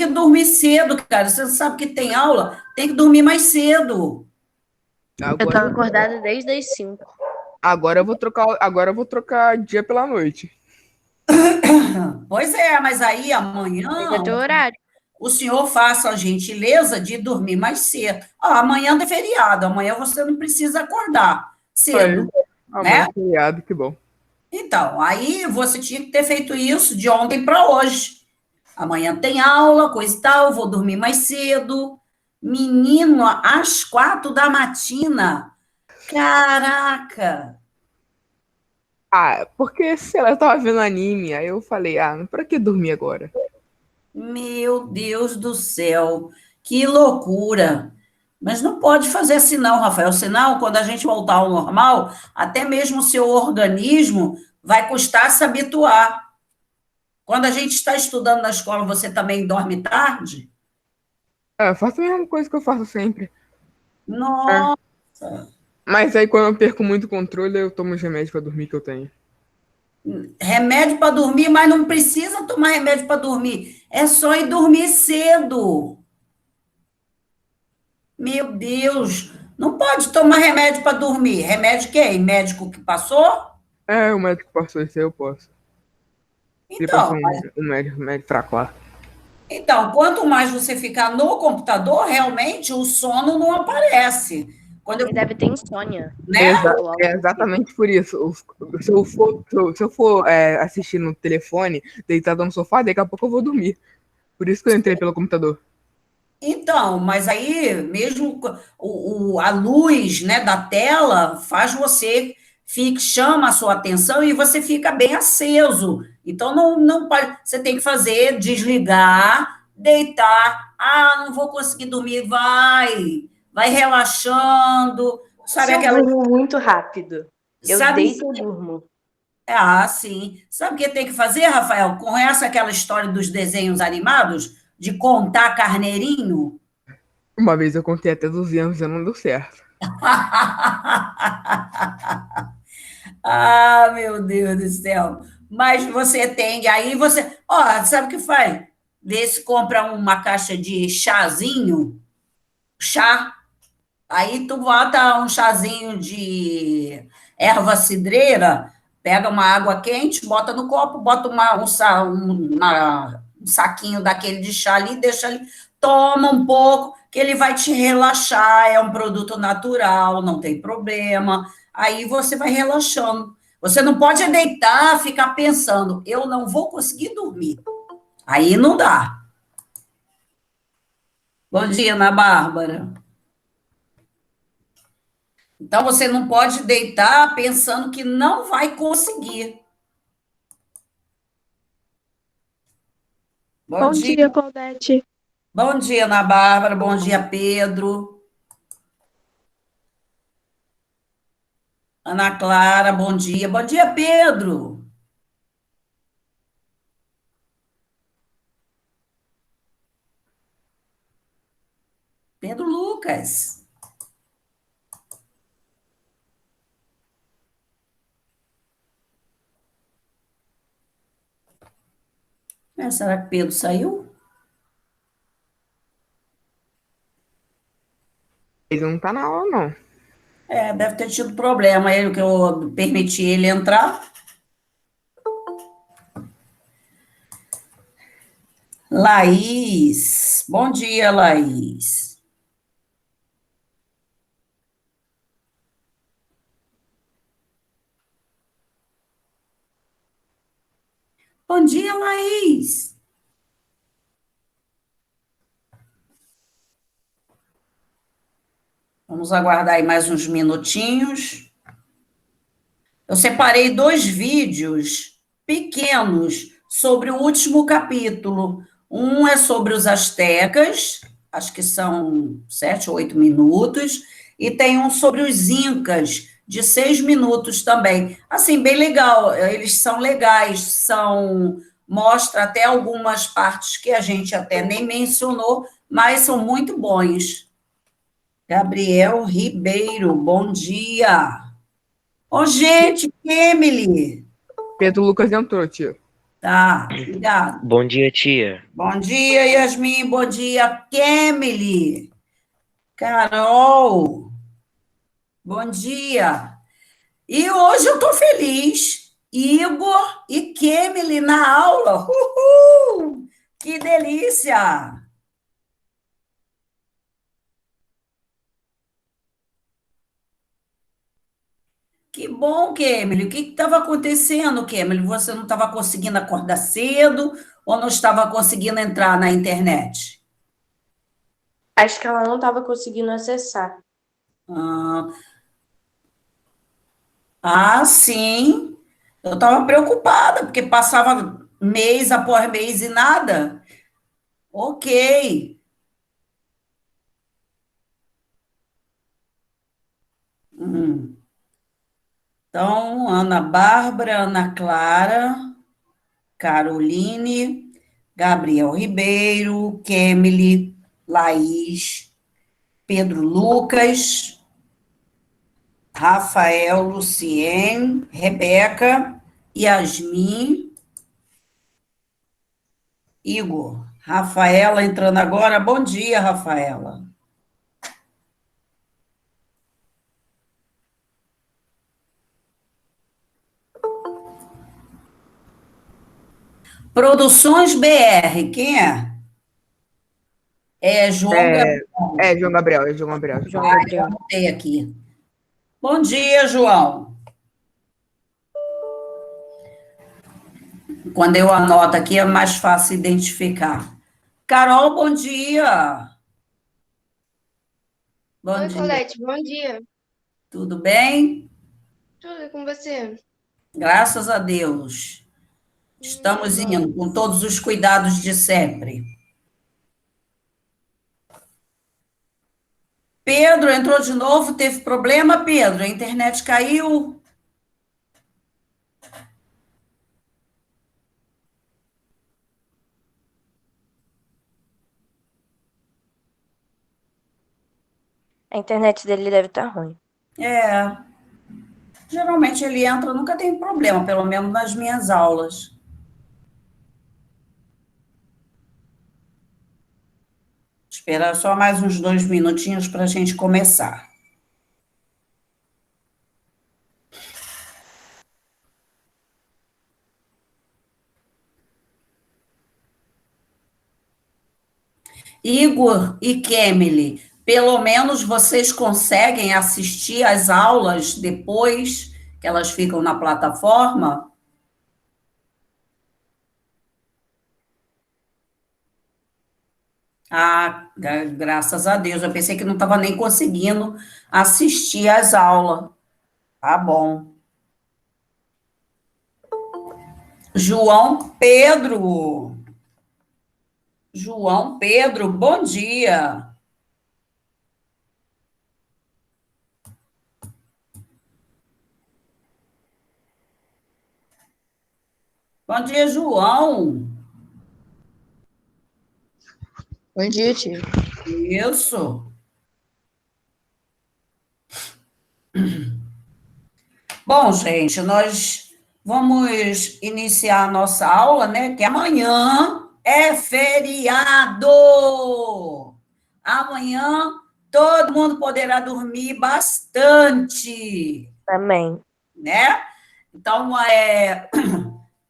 que dormir cedo, cara. Você sabe que tem aula, tem que dormir mais cedo. Eu tô Agora, acordada desde as 5. agora eu vou trocar dia pela noite. Pois é, mas aí Ainda amanhã tem horário. o senhor faça a gentileza de dormir mais cedo. Ó, amanhã é feriado, amanhã você não precisa acordar Aí, cedo, amanhã né? é feriado, que bom. Então, aí você tinha que ter feito isso de ontem para hoje. Amanhã tem aula, coisa e tal, vou dormir mais cedo. Menino, às 4 da matina. Caraca! Ah, porque, sei lá, eu tava vendo anime, aí eu falei, pra que dormir agora? Meu Deus do céu, que loucura! Mas não pode fazer assim, não, Rafael. Senão, quando a gente voltar ao normal, até mesmo o seu organismo vai custar se habituar. Quando a gente está estudando na escola, você também dorme tarde? Eu faço a mesma coisa que eu faço sempre. É. Nossa! Mas aí quando eu perco muito controle, eu tomo os remédios pra dormir que eu tenho. Remédio para dormir, mas não precisa tomar remédio para dormir. É só ir dormir cedo. Meu Deus! Não pode tomar remédio para dormir. Remédio quem? Médico que passou? É, o médico passou isso aí, eu posso. Ele passou Então, um médico fraco lá. então, quanto mais você ficar no computador, realmente o sono não aparece. Quando eu, Ele deve ter insônia. né? Ou É algo assim. exatamente por isso. Se eu for assistir no telefone, deitado no sofá, daqui a pouco eu vou dormir. Por isso que eu entrei pelo computador. Então, mas aí mesmo a luz, né, da tela faz você chama a sua atenção e você fica bem aceso. Então não pode, você tem que fazer desligar, deitar. Ah, não vou conseguir dormir, vai relaxando. Se Sabe eu aquela, durmo muito rápido, eu sabe? deito e durmo. Ah, sim. Sabe o que tem que fazer, Rafael? Conhece aquela história dos desenhos animados de contar carneirinho? Uma vez eu contei até 200 e não deu certo. Ah, meu Deus do céu. Mas você tem, aí você, ó, sabe o que faz? Vê se compra uma caixa de chazinho, chá, aí tu bota um chazinho de erva cidreira, pega uma água quente, bota no copo, bota um saquinho daquele de chá ali, deixa ali, toma um pouco, que ele vai te relaxar, é um produto natural, não tem problema. Aí você vai relaxando. Você não pode deitar, ficar pensando, eu não vou conseguir dormir. Aí não dá. Bom dia, Ana Bárbara. Então você não pode deitar pensando que não vai conseguir. Bom Bom dia. dia, Claudete. Bom dia, Ana Bárbara. Bom dia, Pedro. Ana Clara, bom dia. Bom dia, Pedro. Pedro Lucas. Será que Pedro saiu? Ele não tá na aula, não. Deve ter tido problema ele que eu permiti ele entrar. Laís. Bom dia, Laís. Bom dia, Laís. Vamos aguardar aí mais uns minutinhos. Eu separei 2 vídeos pequenos sobre o último capítulo. Um é sobre os astecas, acho que são 7 ou 8 minutos, e tem um sobre os incas, de 6 minutos também. Assim, bem legal, eles são legais, mostra até algumas partes que a gente até nem mencionou, mas são muito bons. Gabriel Ribeiro, bom dia. Ô, gente, Emily, Pedro Lucas entrou, tio. Tá, obrigada. Bom dia, tia. Bom dia, Yasmin. Bom dia, Kemily. Carol. Bom dia. E hoje eu tô feliz. Igor e Kemily na aula. Uhul! Que delícia! Que bom, Kemily. O que estava acontecendo, Kemily? Você não estava conseguindo acordar cedo ou não estava conseguindo entrar na internet? Acho que ela não estava conseguindo acessar. Ah, sim. Eu estava preocupada, porque passava mês após mês e nada. Ok. Hum. Então, Ana Bárbara, Ana Clara, Caroline, Gabriel Ribeiro, Kemily, Laís, Pedro Lucas, Rafael, Lucien, Rebeca, Yasmin, Igor. Rafaela entrando agora. Bom dia, Rafaela. Produções BR, quem é? É João Gabriel. João Gabriel, é João Gabriel. João Gabriel. Anotei aqui. Bom dia, João. Quando eu anoto aqui é mais fácil identificar. Carol, bom dia. Bom Oi, dia. Colete, bom dia. Tudo bem? Tudo com você? Graças a Deus. Que Estamos bom. indo com todos os cuidados de sempre. Pedro entrou de novo, teve problema, Pedro? A internet caiu? A internet dele deve estar ruim. É. Geralmente ele entra, nunca tem problema, pelo menos nas minhas aulas. Esperar só mais uns 2 minutinhos para a gente começar. Igor e Kemily, pelo menos vocês conseguem assistir às aulas depois que elas ficam na plataforma? Ah, graças a Deus. Eu pensei que não estava nem conseguindo assistir às aulas. Tá bom. João Pedro. João Pedro, bom dia. Bom dia, João. Bom dia, tio. Isso. Bom, gente, nós vamos iniciar a nossa aula, né? Que amanhã é feriado. Amanhã todo mundo poderá dormir bastante, Também. né? Então,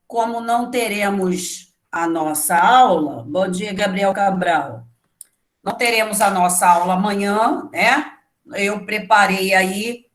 como não teremos a nossa aula, bom dia, Gabriel Cabral. Não teremos a nossa aula amanhã, né? Eu preparei aí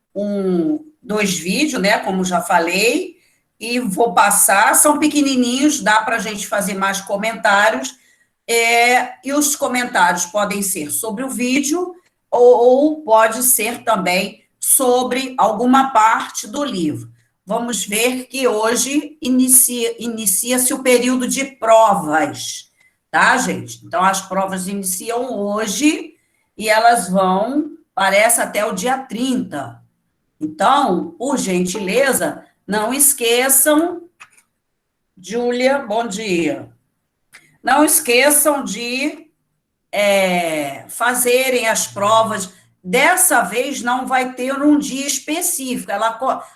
dois vídeos, né? Como já falei, e vou passar. São pequenininhos, dá para a gente fazer mais comentários. E os comentários podem ser sobre o vídeo ou pode ser também sobre alguma parte do livro. Vamos ver que hoje inicia-se o período de provas, tá, gente? Então, as provas iniciam hoje e elas vão, parece, até o dia 30. Então, por gentileza, não esqueçam, Júlia, bom dia. Não esqueçam de fazerem as provas. Dessa vez não vai ter um dia específico.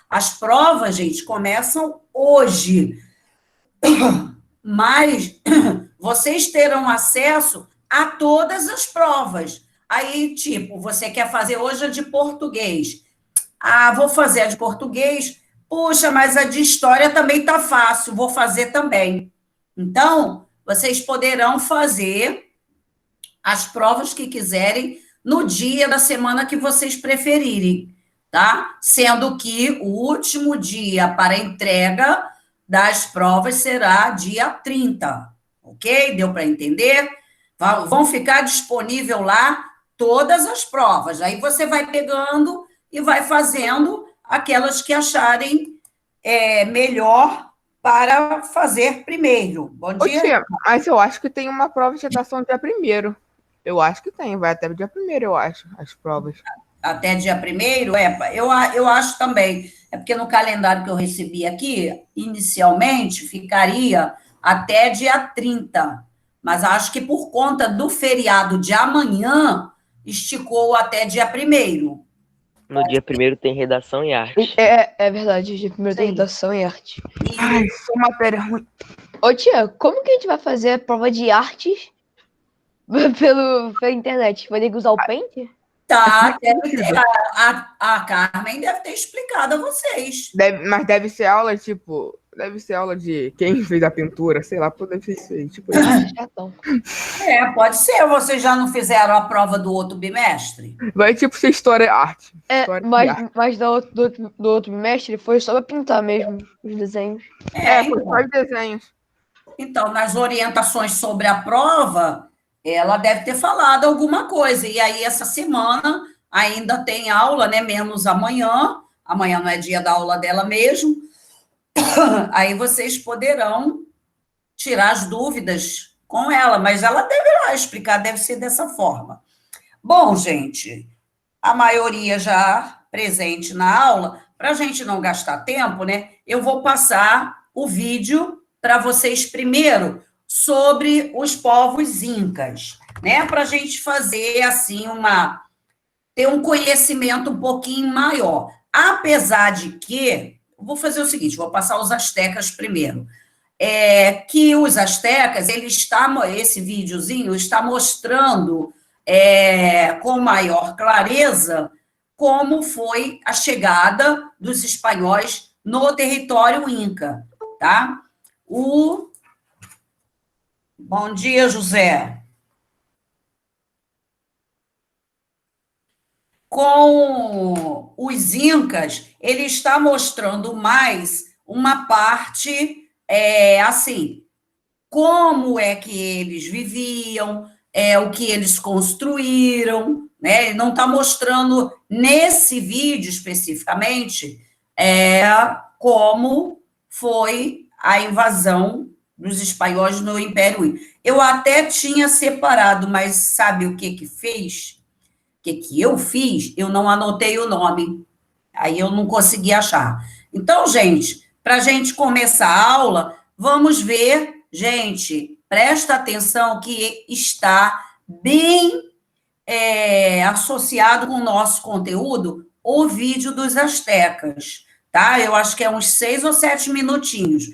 As provas, gente, começam hoje. mas vocês terão acesso a todas as provas. Aí, tipo, você quer fazer hoje a de português. Ah, vou fazer a de português. Puxa, mas a de história também está fácil, vou fazer também. Então, vocês poderão fazer as provas que quiserem no dia da semana que vocês preferirem, tá? Sendo que o último dia para entrega das provas será dia 30, ok? Deu para entender? Vão ficar disponível lá todas as provas. Aí você vai pegando e vai fazendo aquelas que acharem melhor para fazer primeiro. Bom Ô, dia. tia, mas eu acho que tem uma prova de redação dia 1º. Eu acho que tem, vai até o dia 1º, eu acho, as provas. Até dia 1º? Eu acho também. É porque no calendário que eu recebi aqui, inicialmente, ficaria até dia 30. Mas acho que por conta do feriado de amanhã, esticou até dia 1º. No dia 1º tem redação e arte. É verdade, dia primeiro tem Sim. redação e arte. Ai, sua matéria ruim. Ô, tia, como que a gente vai fazer a prova de artes pela internet? Vai ter que usar o Paint? Tá, a Carmen deve ter explicado a vocês. Mas deve ser aula, tipo... Deve ser aula de quem fez a pintura, sei lá, pô, deve ser isso aí. Tipo, isso. Chatão. Pode ser. Vocês já não fizeram a prova do outro bimestre? Vai tipo ser história e arte. História e arte. Mas do outro mestre foi só pra pintar mesmo os desenhos. Foi só os desenhos. Então, nas orientações sobre a prova, ela deve ter falado alguma coisa. E aí, essa semana, ainda tem aula, né? Menos amanhã. Amanhã não é dia da aula dela mesmo. Aí vocês poderão tirar as dúvidas com ela, mas ela deverá explicar, deve ser dessa forma. Bom, gente, a maioria já presente na aula, para a gente não gastar tempo, né? Eu vou passar o vídeo para vocês primeiro sobre os povos incas, né? Para a gente fazer assim ter um conhecimento um pouquinho maior. Apesar de que vou fazer o seguinte, vou passar os astecas primeiro. Que os astecas, esse videozinho está mostrando com maior clareza como foi a chegada dos espanhóis no território inca, tá? Bom dia, José. Com os incas, ele está mostrando mais uma parte, assim, como é que eles viviam, o que eles construíram, né? Ele não está mostrando, nesse vídeo especificamente, como foi a invasão dos espanhóis no Império Inca. Eu até tinha separado, mas sabe o que fez? Que eu fiz, eu não anotei o nome. Aí eu não consegui achar. Então, gente, para a gente começar a aula, vamos ver, gente, presta atenção que está bem associado com o nosso conteúdo, o vídeo dos astecas, tá? Eu acho que é uns 6 ou 7 minutinhos.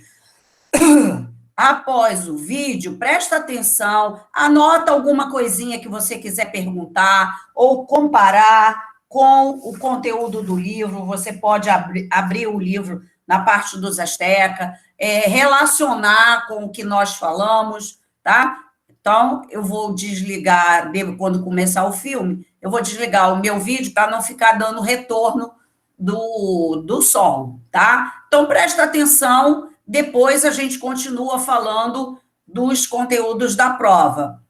Após o vídeo, presta atenção, anota alguma coisinha que você quiser perguntar ou comparar com o conteúdo do livro. Você pode abrir o livro na parte dos astecas, relacionar com o que nós falamos, tá? Então, eu vou desligar, quando começar o filme, eu vou desligar o meu vídeo para não ficar dando retorno do som, tá? Então, presta atenção. Depois a gente continua falando dos conteúdos da prova.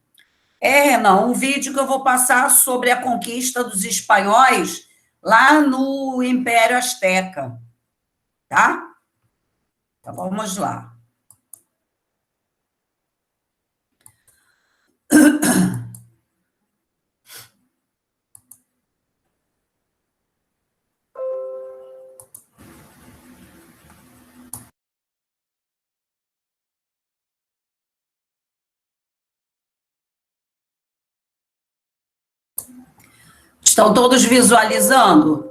Renan, um vídeo que eu vou passar sobre a conquista dos espanhóis lá no Império Azteca, tá? Então, vamos lá. Estão todos visualizando?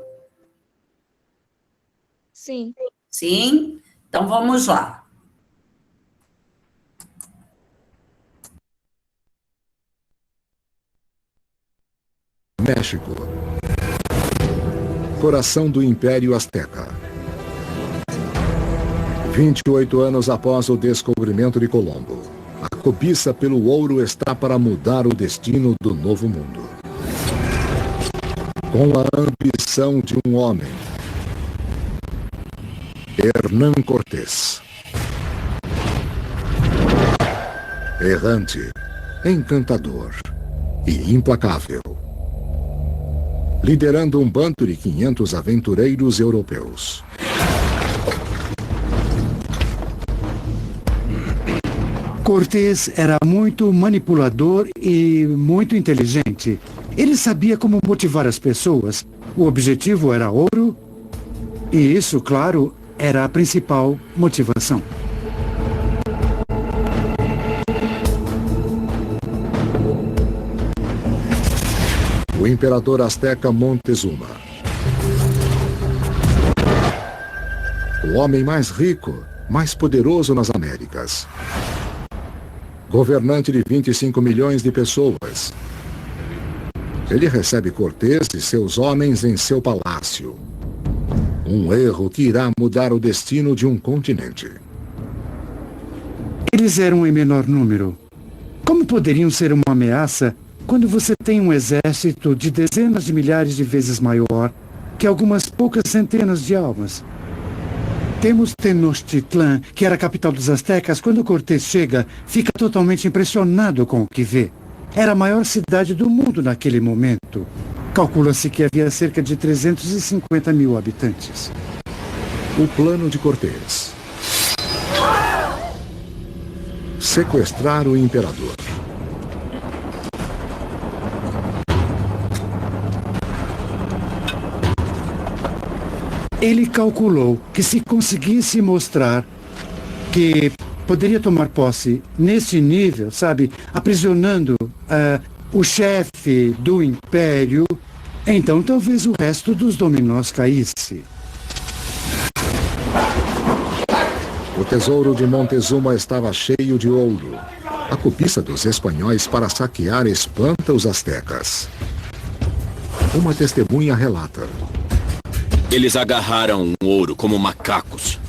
Sim. Sim? Então, vamos lá. México. Coração do Império Azteca. 28 anos após o descobrimento de Colombo, a cobiça pelo ouro está para mudar o destino do Novo Mundo. Com a ambição de um homem, Hernán Cortés. Errante, encantador e implacável. Liderando um bando de 500 aventureiros europeus. Cortés era muito manipulador e muito inteligente. Ele sabia como motivar as pessoas. O objetivo era ouro e isso, claro, era a principal motivação. O imperador azteca Montezuma. O homem mais rico, mais poderoso nas Américas. Governante de 25 milhões de pessoas. Ele recebe Cortés e seus homens em seu palácio. Um erro que irá mudar o destino de um continente. Eles eram em menor número. Como poderiam ser uma ameaça quando você tem um exército de dezenas de milhares de vezes maior que algumas poucas centenas de almas? Temos Tenochtitlan, que era a capital dos astecas. Quando Cortés chega, fica totalmente impressionado com o que vê. Era a maior cidade do mundo naquele momento. Calcula-se que havia cerca de 350 mil habitantes. O plano de Cortés. Sequestrar o imperador. Ele calculou que se conseguisse mostrar que poderia tomar posse nesse nível, sabe, aprisionando o chefe do império, então talvez o resto dos dominós caísse. O tesouro de Montezuma estava cheio de ouro. A cobiça dos espanhóis para saquear espanta os astecas. Uma testemunha relata. Eles agarraram o ouro como macacos.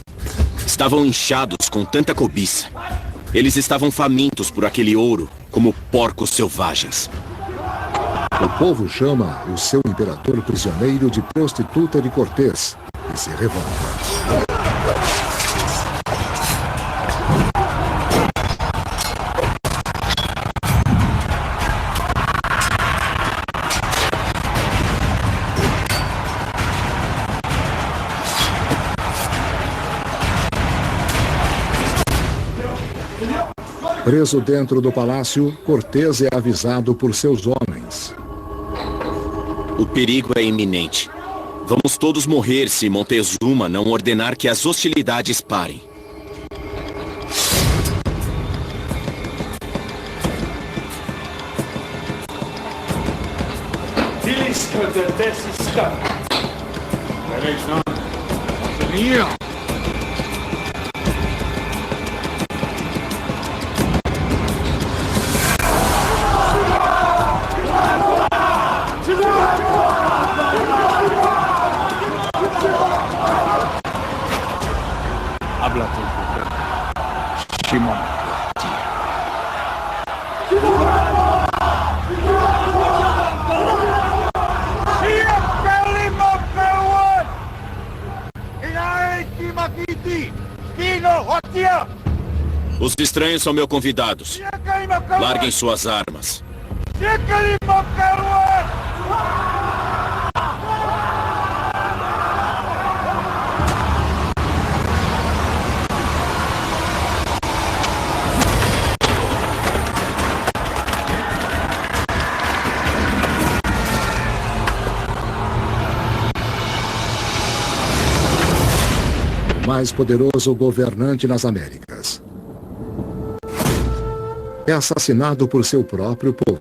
Estavam inchados com tanta cobiça. Eles estavam famintos por aquele ouro, como porcos selvagens. O povo chama o seu imperador prisioneiro de prostituta de Cortés e se revolta. Preso dentro do palácio, Cortés é avisado por seus homens. O perigo é iminente. Vamos todos morrer se Montezuma não ordenar que as hostilidades parem. Os estranhos são meus convidados. Larguem suas armas. O mais poderoso governante nas Américas é assassinado por seu próprio povo.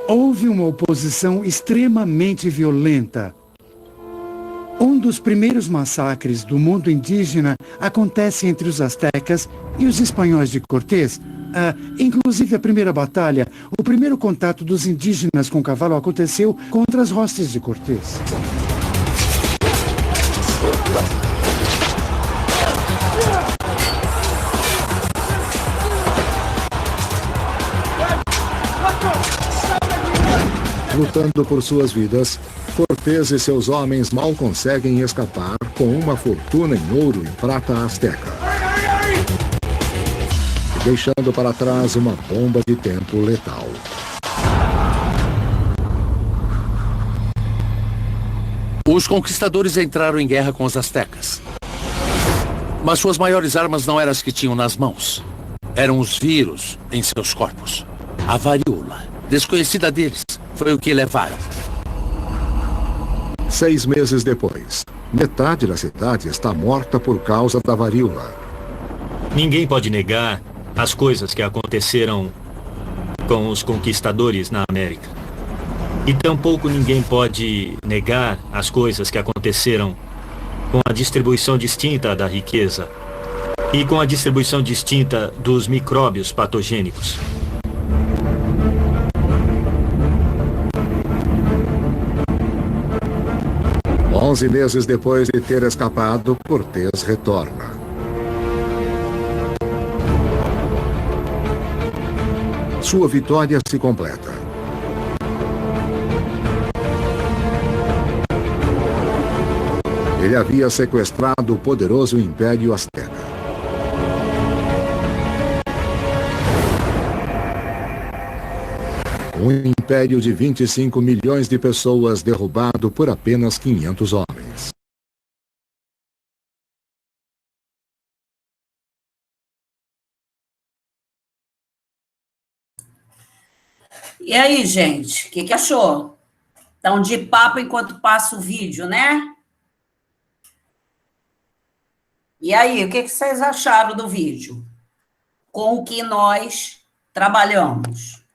Houve uma oposição extremamente violenta. Um dos primeiros massacres do mundo indígena acontece entre os astecas e os espanhóis de Cortés, Inclusive a primeira batalha, o primeiro contato dos indígenas com o cavalo aconteceu contra as hostes de Cortés. Lutando por suas vidas, Cortés e seus homens mal conseguem escapar com uma fortuna em ouro e prata asteca, deixando para trás uma bomba de tempo letal. Os conquistadores entraram em guerra com os astecas. Mas suas maiores armas não eram as que tinham nas mãos. Eram os vírus em seus corpos. A varíola, desconhecida deles, foi o que levaram. 6 meses depois, metade da cidade está morta por causa da varíola. Ninguém pode negar as coisas que aconteceram com os conquistadores na América. E tampouco ninguém pode negar as coisas que aconteceram com a distribuição distinta da riqueza e com a distribuição distinta dos micróbios patogênicos. 11 meses depois de ter escapado, Cortés retorna. Sua vitória se completa. Ele havia sequestrado o poderoso Império Azteca. Um império de 25 milhões de pessoas derrubado por apenas 500 homens. E aí, gente, o que achou? Então, de papo enquanto passa o vídeo, né? E aí, o que vocês acharam do vídeo? Com o que nós trabalhamos?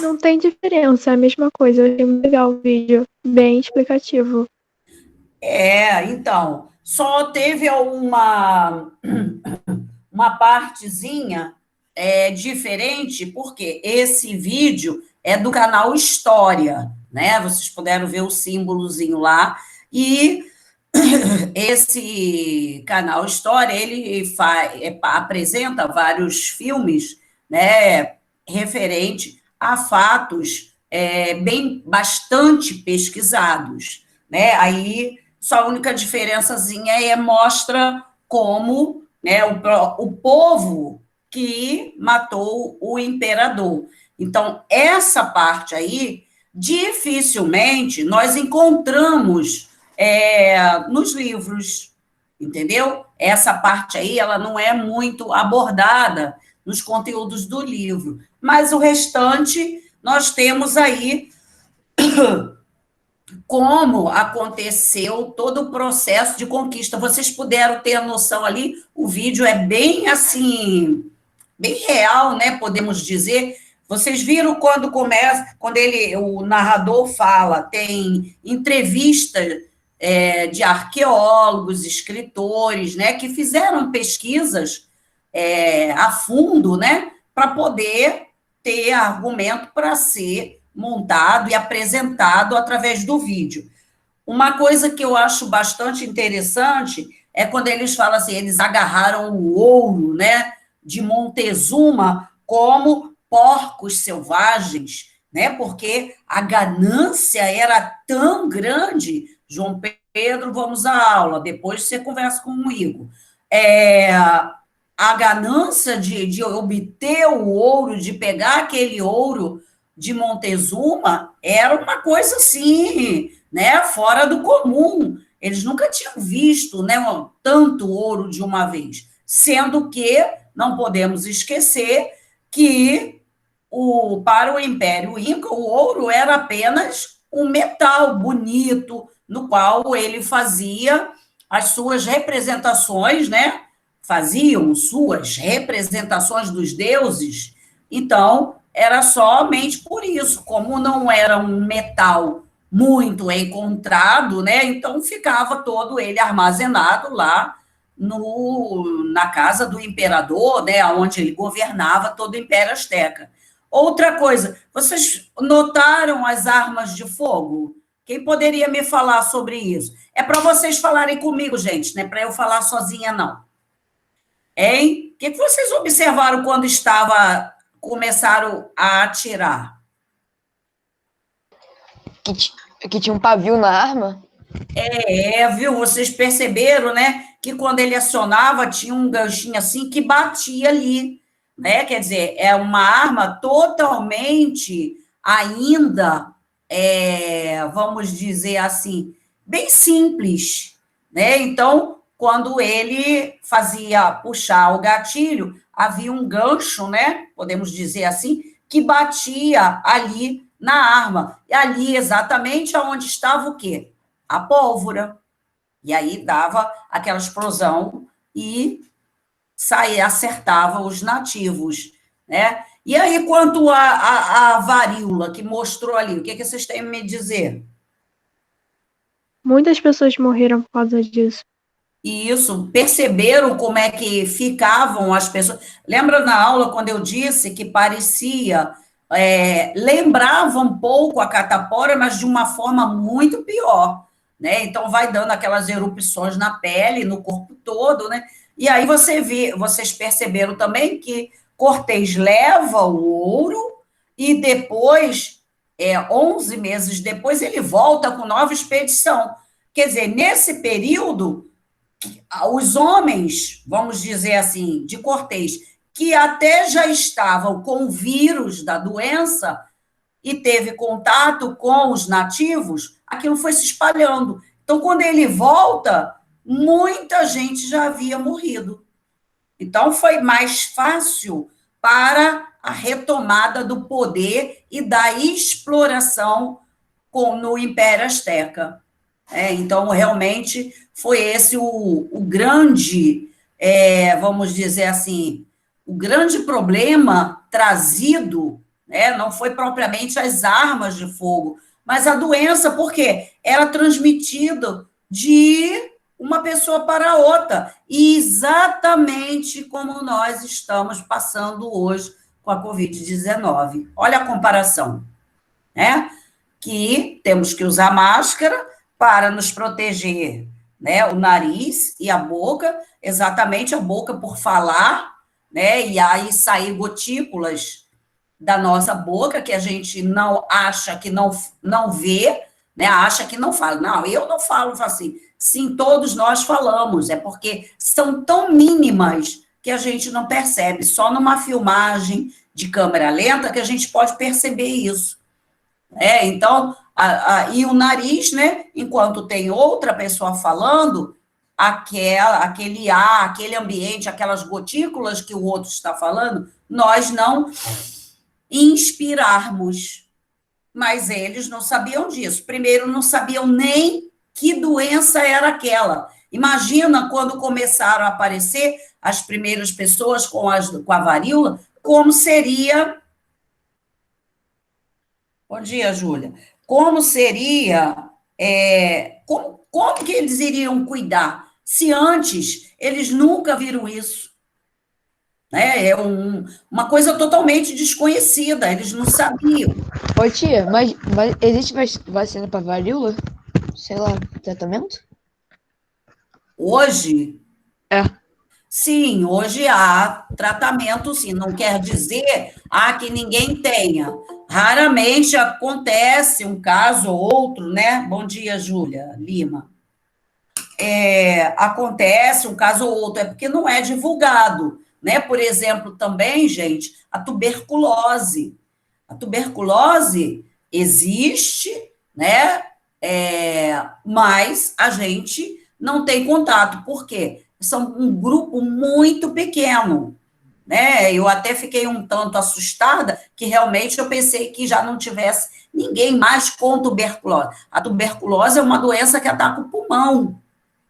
Não tem diferença, é a mesma coisa. Eu achei muito legal o vídeo, bem explicativo. Então, só teve uma partezinha diferente, porque esse vídeo é do canal História, né? Vocês puderam ver o símbolozinho lá, e esse canal História, ele apresenta vários filmes, né, referente a fatos bastante pesquisados, né? Aí, só a única diferençazinha mostra como, né, o povo que matou o imperador. Então, essa parte aí, dificilmente nós encontramos nos livros, entendeu? Essa parte aí, ela não é muito abordada nos conteúdos do livro, mas o restante nós temos aí como aconteceu todo o processo de conquista. Vocês puderam ter a noção ali, o vídeo é bem assim, bem real, né, podemos dizer. Vocês viram quando começa, quando o narrador fala, tem entrevista de arqueólogos, escritores, né, que fizeram pesquisas a fundo, né, para poder ter argumento para ser montado e apresentado através do vídeo. Uma coisa que eu acho bastante interessante é quando eles falam assim, eles agarraram o ouro, né, de Montezuma como porcos selvagens, né, porque a ganância era tão grande. João Pedro, vamos à aula, depois você conversa comigo. A ganância de obter o ouro, de pegar aquele ouro de Montezuma, era uma coisa assim, né, fora do comum. Eles nunca tinham visto, né, tanto ouro de uma vez, sendo que não podemos esquecer que para o Império Inca, o ouro era apenas um metal bonito, no qual ele fazia as suas representações, né, faziam suas representações dos deuses. Então, era somente por isso, como não era um metal muito encontrado, né, então ficava todo ele armazenado lá na casa do imperador, né, onde ele governava todo o Império Azteca. Outra coisa, vocês notaram as armas de fogo? Quem poderia me falar sobre isso? É para vocês falarem comigo, gente, não é para eu falar sozinha, não. Hein? O que vocês observaram quando começaram a atirar? Que tinha um pavio na arma? Viu? Vocês perceberam, né? Que quando ele acionava, tinha um ganchinho assim que batia ali, né? Quer dizer, é uma arma totalmente ainda, vamos dizer assim, bem simples, né? Então, quando ele fazia puxar o gatilho, havia um gancho, né? Podemos dizer assim, que batia ali na arma. E ali, exatamente onde estava o quê? A pólvora. E aí dava aquela explosão e acertava os nativos, né? E aí, quanto à varíola que mostrou ali, o que vocês têm a me dizer? Muitas pessoas morreram por causa disso. Isso, perceberam como é que ficavam as pessoas. Lembra na aula quando eu disse que parecia, lembrava um pouco a catapora, mas de uma forma muito pior, né? Então vai dando aquelas erupções na pele, no corpo todo, né? E aí vocês perceberam também que Cortés leva o ouro e depois, 11 meses depois, ele volta com nova expedição. Quer dizer, nesse período, os homens, vamos dizer assim, de Cortés, que até já estavam com o vírus da doença e teve contato com os nativos, aquilo foi se espalhando. Então, quando ele volta, muita gente já havia morrido. Então, foi mais fácil para a retomada do poder e da exploração no Império Azteca. Então, realmente, foi esse o grande, vamos dizer assim, o grande problema trazido, né, não foi propriamente as armas de fogo, mas a doença, porque era transmitido de uma pessoa para outra, e exatamente como nós estamos passando hoje com a Covid-19. Olha a comparação, né? Que temos que usar máscara para nos proteger, né, o nariz e a boca, exatamente a boca por falar, né, e aí sair gotículas da nossa boca, que a gente não acha que não vê, né, acha que não fala. Não, eu não falo assim. Sim, todos nós falamos, é porque são tão mínimas que a gente não percebe. Só numa filmagem de câmera lenta que a gente pode perceber isso. Então, e o nariz, né, enquanto tem outra pessoa falando, aquele ar, aquele ambiente, aquelas gotículas que o outro está falando, nós não inspirarmos. Mas eles não sabiam disso. Primeiro, não sabiam nem que doença era aquela. Imagina quando começaram a aparecer as primeiras pessoas com a varíola, como seria... Bom dia, Júlia. Como seria, como que eles iriam cuidar, se antes eles nunca viram isso? É uma coisa totalmente desconhecida, eles não sabiam. Ô tia, mas existe vacina para varíola? Sei lá, tratamento? Hoje? Sim, hoje há tratamento, sim. Não quer dizer que ninguém tenha. Raramente acontece um caso ou outro, né? Bom dia, Júlia Lima. Acontece um caso ou outro, é porque não é divulgado, né? Por exemplo, também, gente, a tuberculose. A tuberculose existe, né? Mas a gente não tem contato. Por quê? São um grupo muito pequeno, né? Eu até fiquei um tanto assustada, que realmente eu pensei que já não tivesse ninguém mais com tuberculose. A tuberculose é uma doença que ataca o pulmão,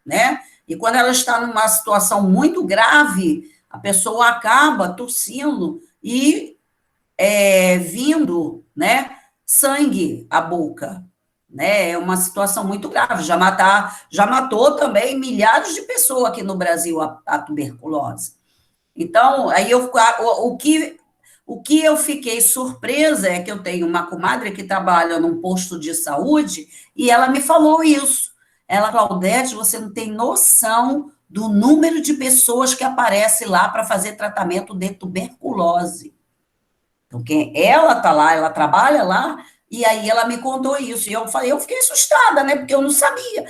né? E quando ela está numa situação muito grave, a pessoa acaba tossindo e vindo, né, sangue à boca, né? É uma situação muito grave. Já matou também milhares de pessoas aqui no Brasil a tuberculose. Então, aí o que eu fiquei surpresa é que eu tenho uma comadre que trabalha num posto de saúde e ela me falou isso. Ela, Claudete, você não tem noção do número de pessoas que aparecem lá para fazer tratamento de tuberculose. Então, ela está lá, ela trabalha lá, e aí ela me contou isso. E eu fiquei assustada, né? Porque eu não sabia.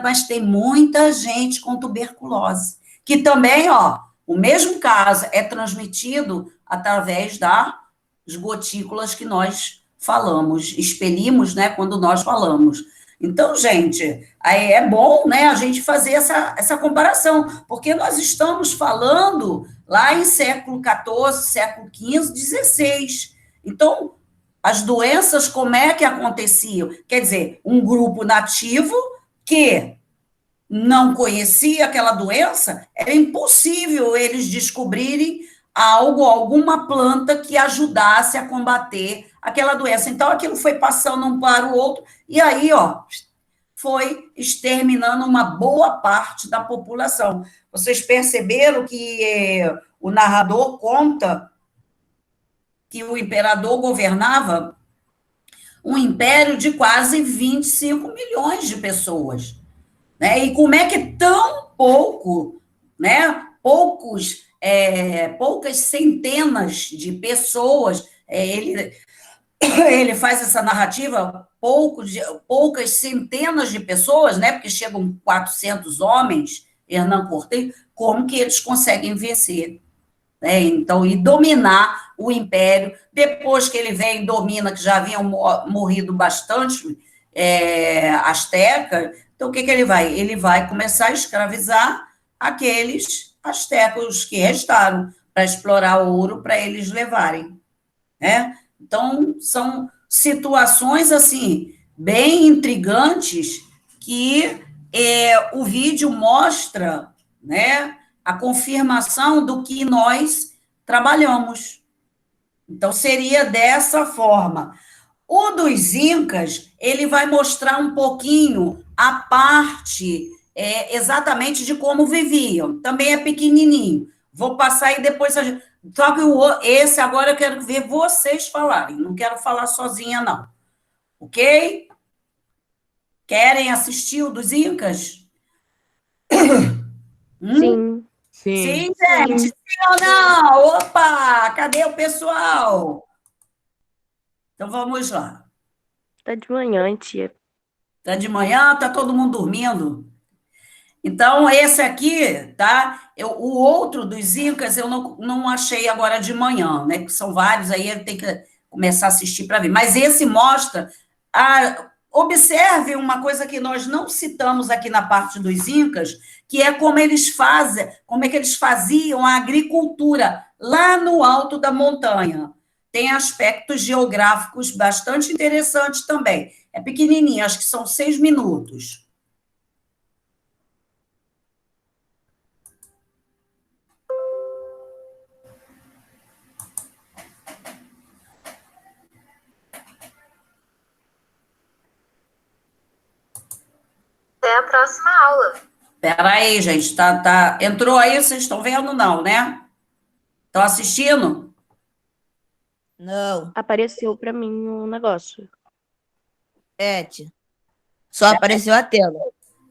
Mas tem muita gente com tuberculose. Que também, ó, o mesmo caso é transmitido através das gotículas que nós falamos, expelimos, né, quando nós falamos. Então, gente, aí é bom, né, a gente fazer essa comparação, porque nós estamos falando lá em século XIV, século XV, XVI. Então, as doenças, como é que aconteciam? Quer dizer, um grupo nativo que não conhecia aquela doença, era impossível eles descobrirem alguma planta que ajudasse a combater aquela doença. Então, aquilo foi passando um para o outro, e aí, ó, foi exterminando uma boa parte da população. Vocês perceberam que o narrador conta que o imperador governava um império de quase 25 milhões de pessoas. Né? E como é que tão pouco, né? Poucas centenas de pessoas, ele faz essa narrativa, poucas centenas de pessoas, né? Porque chegam 400 homens, Hernán Cortés, como que eles conseguem vencer? Né? Então, e dominar o império, depois que ele vem e domina, que já haviam morrido bastante astecas. Então, o que ele vai? Ele vai começar a escravizar aqueles astecos que restaram, para explorar o ouro para eles levarem. Né? Então, são situações, assim, bem intrigantes que o vídeo mostra, né, a confirmação do que nós trabalhamos. Então, seria dessa forma. O dos Incas, ele vai mostrar um pouquinho a parte exatamente de como viviam. Também é pequenininho. Vou passar aí depois. Só que esse agora eu quero ver vocês falarem. Não quero falar sozinha, não. Ok? Querem assistir o dos Incas? Sim. Sim, gente. Sim ou não? Opa! Cadê o pessoal? Então, vamos lá. Tá de manhã, tia. Tá de manhã? Tá todo mundo dormindo? Então, esse aqui, tá? O outro dos Incas eu não achei agora de manhã, né? Que são vários, aí ele tem que começar a assistir para ver. Mas esse mostra... Observe uma coisa que nós não citamos aqui na parte dos Incas, que é como eles faziam a agricultura lá no alto da montanha. Tem aspectos geográficos bastante interessantes também. É pequenininho, acho que são 6 minutos. Até a próxima aula. Espera aí, gente. Entrou aí, vocês estão vendo, não, né? Estão assistindo? Não. Apareceu para mim um negócio. Tia. Só apareceu a tela.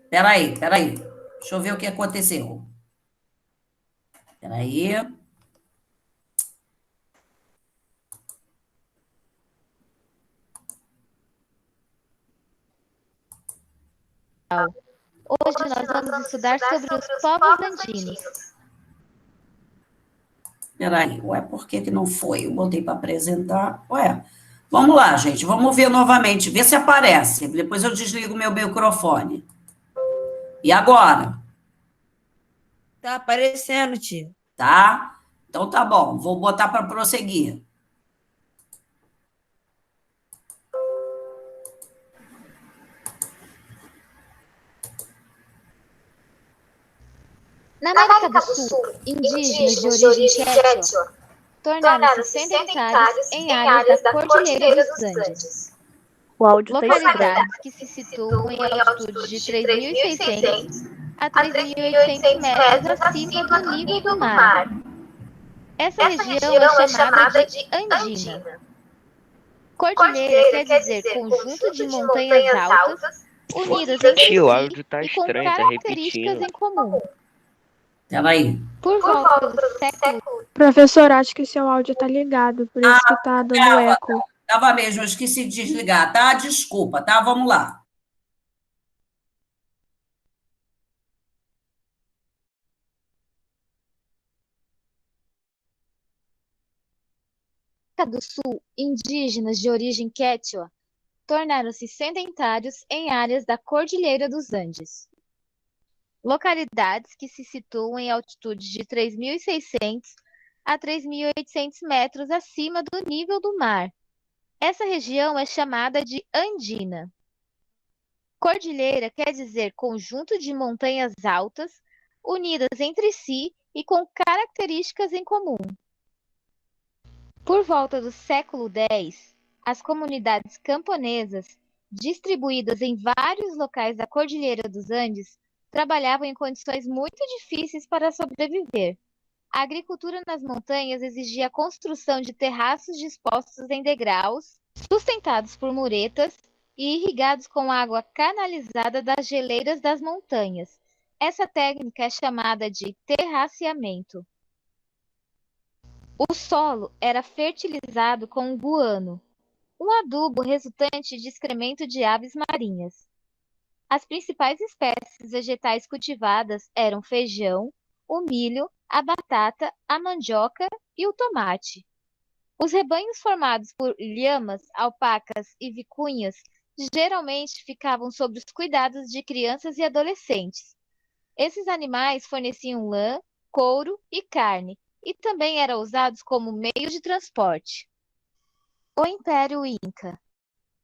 Espera aí. Deixa eu ver o que aconteceu. Espera aí. Hoje nós vamos estudar sobre os povos andinos. Peraí, por que não foi? Eu botei para apresentar. Vamos lá, gente, vamos ver novamente, ver se aparece. Depois eu desligo meu microfone. E agora? Tá aparecendo, tia. Tá? Então tá bom, vou botar para prosseguir. Na América do Sul, indígenas de origem quechua tornaram-se sedentários em áreas da Cordilheira dos Andes. O áudio tá estranho. Localidades que se situam em altitudes de 3.600 a 3.800 metros acima do nível do mar. Essa região é chamada de Andina. Cordilheira quer dizer conjunto de montanhas altas unidas entre si Tio, o áudio tá e com estranho, tá características repetindo. em comum. Peraí. Por volta do século Professor, acho que seu áudio tá ligado, por isso que tá dando eco. Tava mesmo, eu esqueci de desligar, tá? Desculpa, tá? Vamos lá. do Sul, indígenas de origem quechua tornaram-se sedentários em áreas da Cordilheira dos Andes. Localidades que se situam em altitudes de 3.600 a 3.800 metros acima do nível do mar. Essa região é chamada de Andina. Cordilheira quer dizer conjunto de montanhas altas, unidas entre si e com características em comum. Por volta do século X, as comunidades camponesas, distribuídas em vários locais da Cordilheira dos Andes, trabalhavam em condições muito difíceis para sobreviver. A agricultura nas montanhas exigia a construção de terraços dispostos em degraus, sustentados por muretas e irrigados com água canalizada das geleiras das montanhas. Essa técnica é chamada de terraceamento. O solo era fertilizado com guano, um adubo resultante de excremento de aves marinhas. As principais espécies vegetais cultivadas eram feijão, o milho, a batata, a mandioca e o tomate. Os rebanhos formados por lhamas, alpacas e vicunhas geralmente ficavam sob os cuidados de crianças e adolescentes. Esses animais forneciam lã, couro e carne, e também eram usados como meio de transporte. O Império Inca.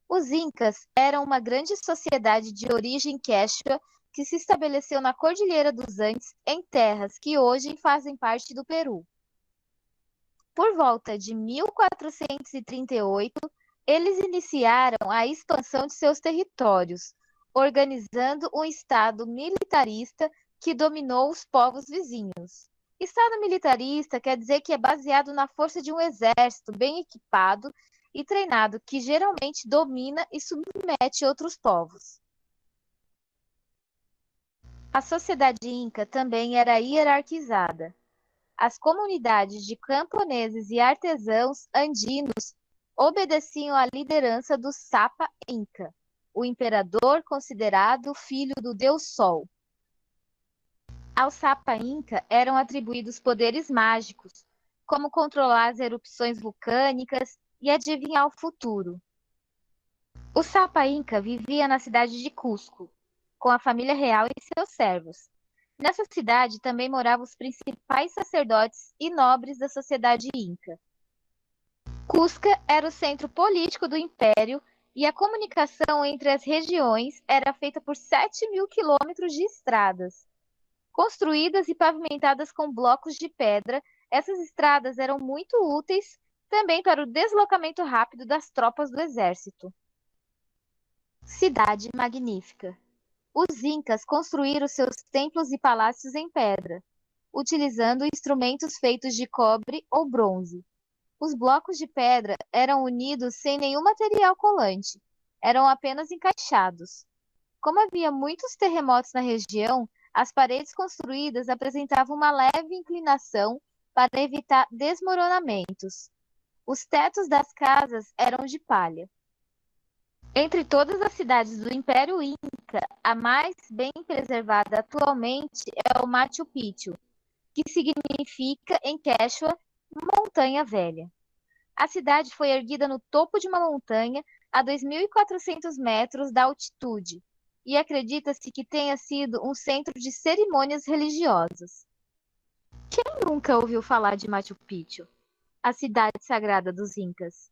Os Incas eram uma grande sociedade de origem quechua que se estabeleceu na Cordilheira dos Andes, em terras que hoje fazem parte do Peru. Por volta de 1438, eles iniciaram a expansão de seus territórios, organizando um estado militarista que dominou os povos vizinhos. Estado militarista quer dizer que é baseado na força de um exército bem equipado e treinado que geralmente domina e submete outros povos. A sociedade inca também era hierarquizada. As comunidades de camponeses e artesãos andinos obedeciam à liderança do Sapa Inca, o imperador considerado filho do deus Sol. Ao Sapa Inca eram atribuídos poderes mágicos, como controlar as erupções vulcânicas e adivinhar o futuro. O Sapa Inca vivia na cidade de Cusco, com a família real e seus servos. Nessa cidade também moravam os principais sacerdotes e nobres da sociedade inca. Cusco era o centro político do império e a comunicação entre as regiões era feita por 7.000 quilômetros de estradas. Construídas e pavimentadas com blocos de pedra, essas estradas eram muito úteis também para o deslocamento rápido das tropas do exército. Cidade magnífica. Os incas construíram seus templos e palácios em pedra, utilizando instrumentos feitos de cobre ou bronze. Os blocos de pedra eram unidos sem nenhum material colante, eram apenas encaixados. Como havia muitos terremotos na região, as paredes construídas apresentavam uma leve inclinação para evitar desmoronamentos. Os tetos das casas eram de palha. Entre todas as cidades do Império Inca, a mais bem preservada atualmente é o Machu Picchu, que significa em quechua Montanha Velha. A cidade foi erguida no topo de uma montanha a 2.400 metros da altitude e acredita-se que tenha sido um centro de cerimônias religiosas. Quem nunca ouviu falar de Machu Picchu, a cidade sagrada dos Incas?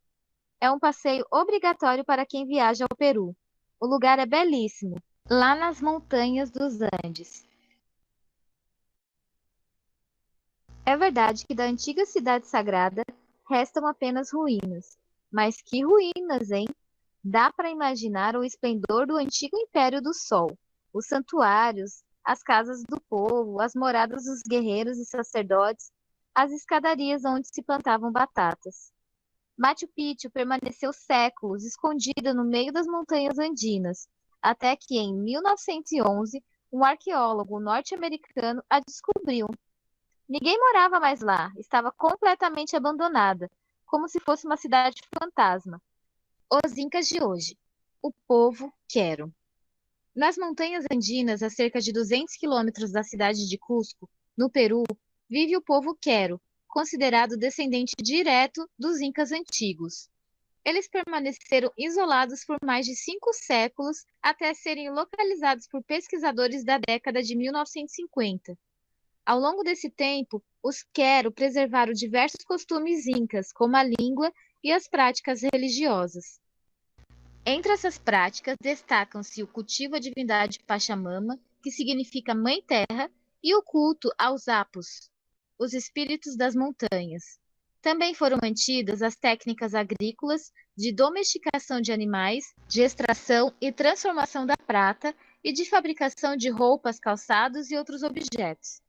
É um passeio obrigatório para quem viaja ao Peru. O lugar é belíssimo, lá nas montanhas dos Andes. É verdade que da antiga cidade sagrada restam apenas ruínas. Mas que ruínas, hein? Dá para imaginar o esplendor do antigo Império do Sol, os santuários, as casas do povo, as moradas dos guerreiros e sacerdotes, as escadarias onde se plantavam batatas. Machu Picchu permaneceu séculos escondida no meio das montanhas andinas, até que em 1911 um arqueólogo norte-americano a descobriu. Ninguém morava mais lá, estava completamente abandonada, como se fosse uma cidade fantasma. Os Incas de hoje. O povo Quero. Nas montanhas andinas, a cerca de 200 quilômetros da cidade de Cusco, no Peru, vive o povo Quero, considerado descendente direto dos Incas antigos. Eles permaneceram isolados por mais de 5 séculos até serem localizados por pesquisadores da década de 1950. Ao longo desse tempo, os Quero preservaram diversos costumes incas, como a língua e as práticas religiosas. Entre essas práticas, destacam-se o cultivo à divindade Pachamama, que significa Mãe Terra, e o culto aos Apus, os espíritos das montanhas. Também foram mantidas as técnicas agrícolas de domesticação de animais, de extração e transformação da prata e de fabricação de roupas, calçados e outros objetos.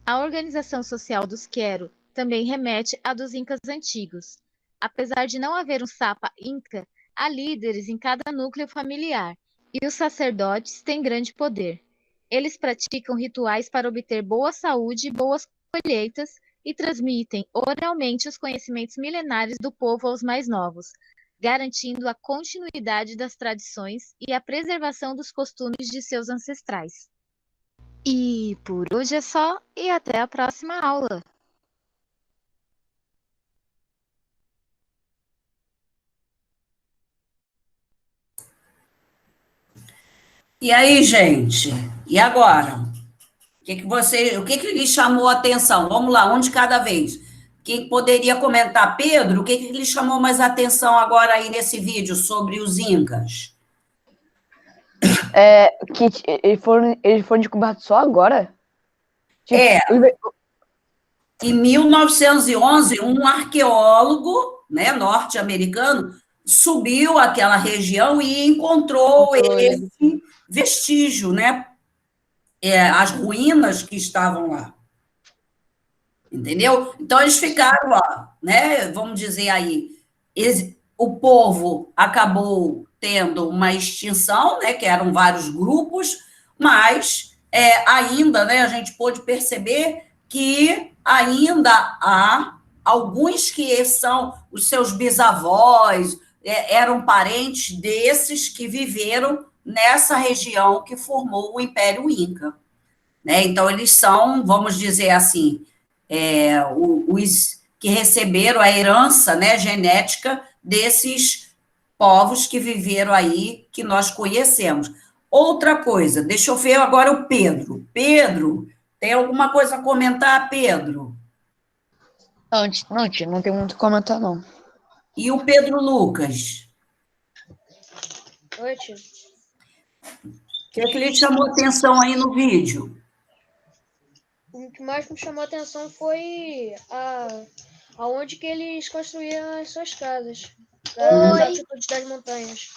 A organização social dos Quero também remete à dos Incas antigos. Apesar de não haver um Sapa Inca, há líderes em cada núcleo familiar, e os sacerdotes têm grande poder. Eles praticam rituais para obter boa saúde e boas colheitas e transmitem oralmente os conhecimentos milenares do povo aos mais novos, garantindo a continuidade das tradições e a preservação dos costumes de seus ancestrais. E por hoje é só, e até a próxima aula! E aí, gente? E agora? O que lhe chamou a atenção? Vamos lá, um de cada vez. Quem poderia comentar? Pedro, o que lhe chamou mais a atenção agora aí nesse vídeo sobre os Incas? Que eles foram descobertos só agora? Em 1911, um arqueólogo, né, norte-americano subiu àquela região e encontrou esse vestígio, né? As ruínas que estavam lá. Entendeu? Então, eles ficaram lá, né? Vamos dizer aí, o povo acabou tendo uma extinção, né? Que eram vários grupos, mas ainda, né, a gente pôde perceber que ainda há alguns que são os seus bisavós, eram parentes desses que viveram nessa região que formou o Império Inca. Né? Então, eles são, vamos dizer assim, os que receberam a herança, né, genética desses povos que viveram aí, que nós conhecemos. Outra coisa, deixa eu ver agora o Pedro. Pedro, tem alguma coisa a comentar, Pedro? Não, tia, não tem muito a comentar, não. E o Pedro Lucas? Oi, tia. O que lhe chamou atenção aí no vídeo? O que mais me chamou a atenção foi aonde que eles construíam as suas casas, das altitudes das montanhas.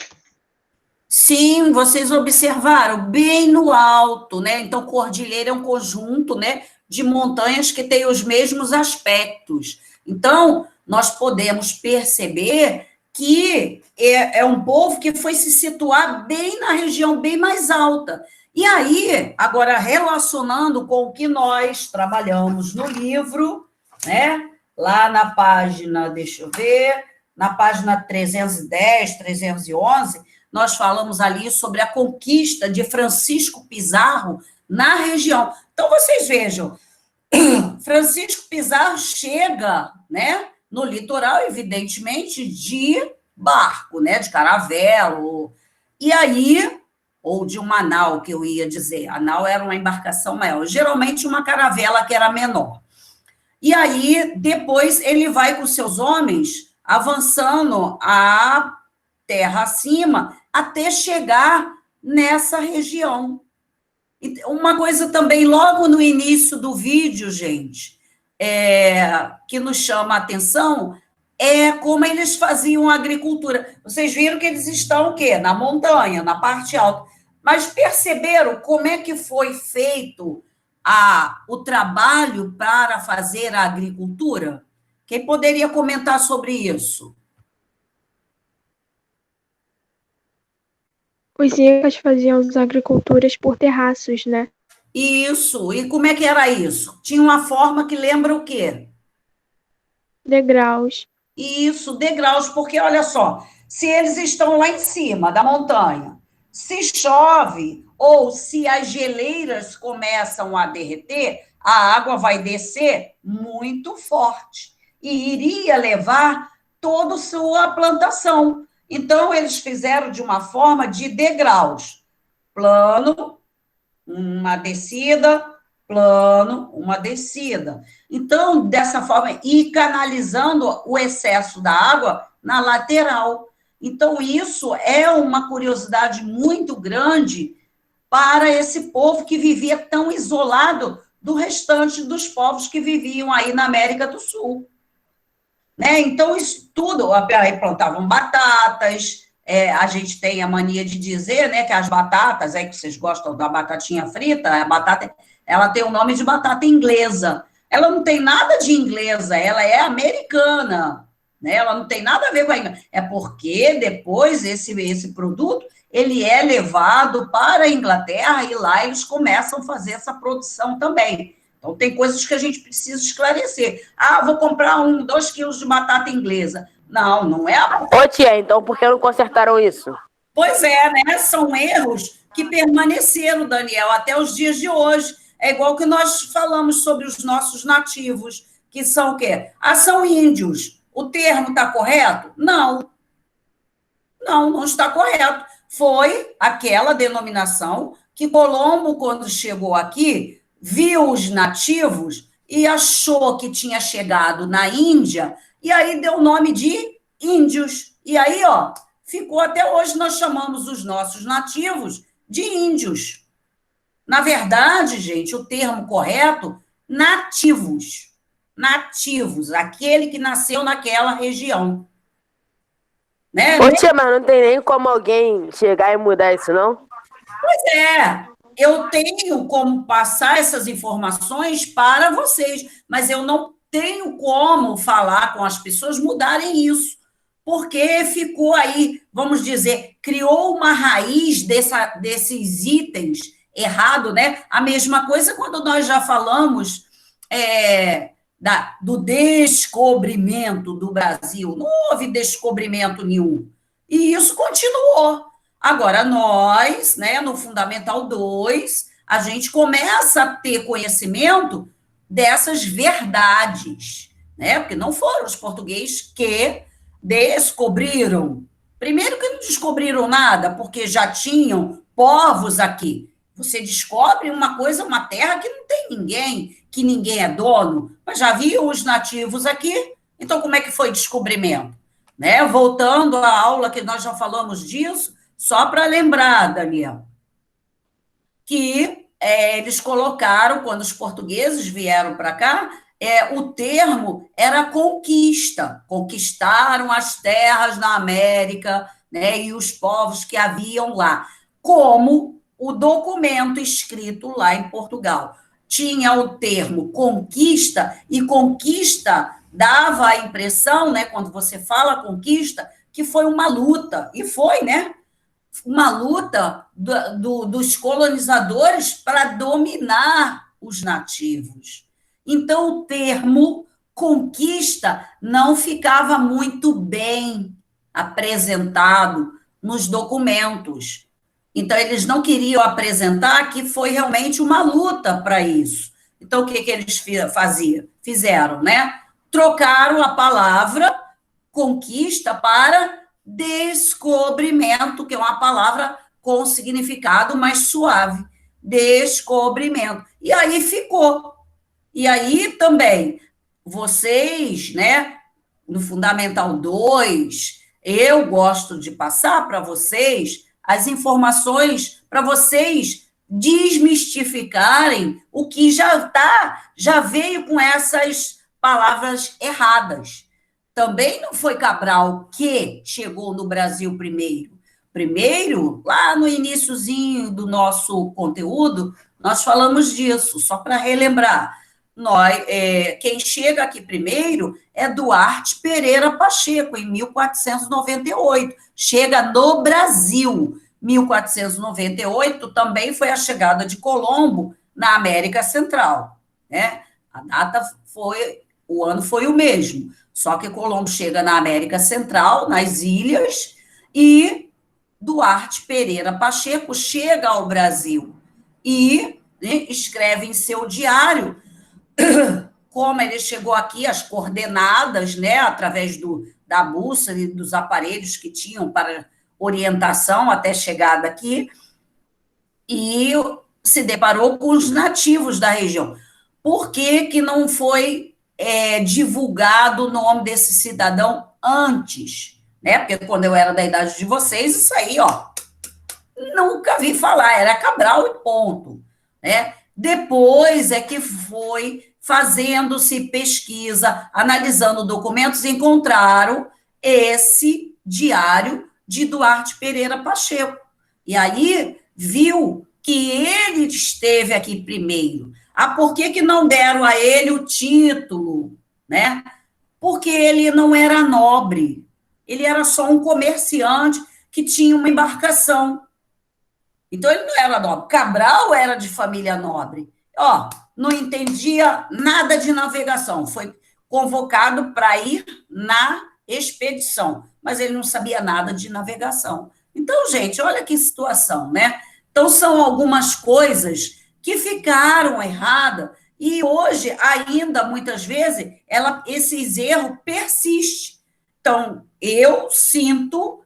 Sim, vocês observaram, bem no alto, né? Então, cordilheira é um conjunto, né, de montanhas que têm os mesmos aspectos. Então, nós podemos perceber que é um povo que foi se situar bem na região bem mais alta. E aí, agora, relacionando com o que nós trabalhamos no livro, né? Lá na página, deixa eu ver, na página 310, 311, nós falamos ali sobre a conquista de Francisco Pizarro na região. Então, vocês vejam, Francisco Pizarro chega, né, no litoral, evidentemente, de barco, né, de caravela, e aí, ou de uma nau, que eu ia dizer, a nau era uma embarcação maior, geralmente uma caravela que era menor. E aí, depois, ele vai com seus homens avançando a terra acima até chegar nessa região. E uma coisa também, logo no início do vídeo, gente, que nos chama a atenção, é como eles faziam a agricultura. Vocês viram que eles estão o quê? Na montanha, na parte alta. Mas perceberam como é que foi feito o trabalho para fazer a agricultura? Quem poderia comentar sobre isso? Os incas faziam as agriculturas por terraços, né? Isso. E como é que era isso? Tinha uma forma que lembra o quê? Degraus. Isso, degraus, porque olha só, se eles estão lá em cima da montanha, se chove ou se as geleiras começam a derreter, a água vai descer muito forte e iria levar toda a sua plantação. Então, eles fizeram de uma forma de degraus. Plano, uma descida, plano, uma descida. Então, dessa forma, ir canalizando o excesso da água na lateral. Então, isso é uma curiosidade muito grande para esse povo que vivia tão isolado do restante dos povos que viviam aí na América do Sul. Né? Então, isso tudo, aí plantavam batatas, a gente tem a mania de dizer, né, que as batatas, aí que vocês gostam da batatinha frita, a batata, ela tem o nome de batata inglesa. Ela não tem nada de inglesa, ela é americana, né? Ela não tem nada a ver com a inglesa. É porque depois esse produto, ele é levado para a Inglaterra e lá eles começam a fazer essa produção também. Então, tem coisas que a gente precisa esclarecer. Vou comprar 2 quilos de batata inglesa. Não, não é a... Ô, tia, então por que não consertaram isso? Pois é, né? São erros que permaneceram, Daniel, até os dias de hoje. É igual que nós falamos sobre os nossos nativos, que são o quê? São índios. O termo está correto? Não. Não está correto. Foi aquela denominação que Colombo, quando chegou aqui, viu os nativos e achou que tinha chegado na Índia, e aí deu o nome de índios. E aí, ficou até hoje, nós chamamos os nossos nativos de índios. Na verdade, gente, o termo correto, nativos. Nativos, aquele que nasceu naquela região. Né? Ô, tia, mas não tem nem como alguém chegar e mudar isso, não? Pois é. Eu tenho como passar essas informações para vocês, mas eu não tenho como falar com as pessoas mudarem isso, porque ficou aí, vamos dizer, criou uma raiz desses itens errado, né? A mesma coisa quando nós já falamos do descobrimento do Brasil. Não houve descobrimento nenhum. E isso continuou. Agora, nós, né, no Fundamental 2, a gente começa a ter conhecimento dessas verdades, né? Porque não foram os portugueses que descobriram. Primeiro que não descobriram nada, porque já tinham povos aqui. Você descobre uma coisa, uma terra que não tem ninguém, que ninguém é dono, mas já viam os nativos aqui, então como é que foi descobrimento? Né? Voltando à aula que nós já falamos disso, só para lembrar, Daniel, que eles colocaram, quando os portugueses vieram para cá, o termo era conquista, conquistaram as terras na América, né, e os povos que haviam lá, como o documento escrito lá em Portugal. Tinha o termo conquista, e conquista dava a impressão, né, quando você fala conquista, que foi uma luta, e foi, né? Uma luta dos colonizadores para dominar os nativos. Então, o termo conquista não ficava muito bem apresentado nos documentos. Então, eles não queriam apresentar que foi realmente uma luta para isso. Então, o que eles fizeram, né? Trocaram a palavra conquista para descobrimento, que é uma palavra com significado mais suave. Descobrimento. E aí ficou. E aí também, vocês, né, no Fundamental 2, eu gosto de passar para vocês as informações para vocês desmistificarem o que já veio com essas palavras erradas. Também não foi Cabral que chegou no Brasil primeiro. Primeiro, lá no iniciozinho do nosso conteúdo, nós falamos disso, só para relembrar. Quem chega aqui primeiro é Duarte Pereira Pacheco, em 1498. Chega no Brasil. 1498 também foi a chegada de Colombo na América Central, né? A data o ano foi o mesmo, só que Colombo chega na América Central, nas ilhas, e Duarte Pereira Pacheco chega ao Brasil e, né, escreve em seu diário como ele chegou aqui, as coordenadas, né, através da bússola e dos aparelhos que tinham para orientação até chegada aqui, e se deparou com os nativos da região. Por que não foi divulgado o nome desse cidadão antes? Né? Porque quando eu era da idade de vocês, isso aí, nunca vi falar, era Cabral e ponto. Né? Depois é que foi fazendo-se pesquisa, analisando documentos, encontraram esse diário de Duarte Pereira Pacheco. E aí viu que ele esteve aqui primeiro. Por que não deram a ele o título? Né? Porque ele não era nobre. Ele era só um comerciante que tinha uma embarcação. Então, ele não era nobre. Cabral era de família nobre. Não entendia nada de navegação. Foi convocado para ir na expedição, mas ele não sabia nada de navegação. Então, gente, olha que situação, né? Então, são algumas coisas que ficaram erradas e hoje, ainda, muitas vezes, esses erros persistem. Então, eu sinto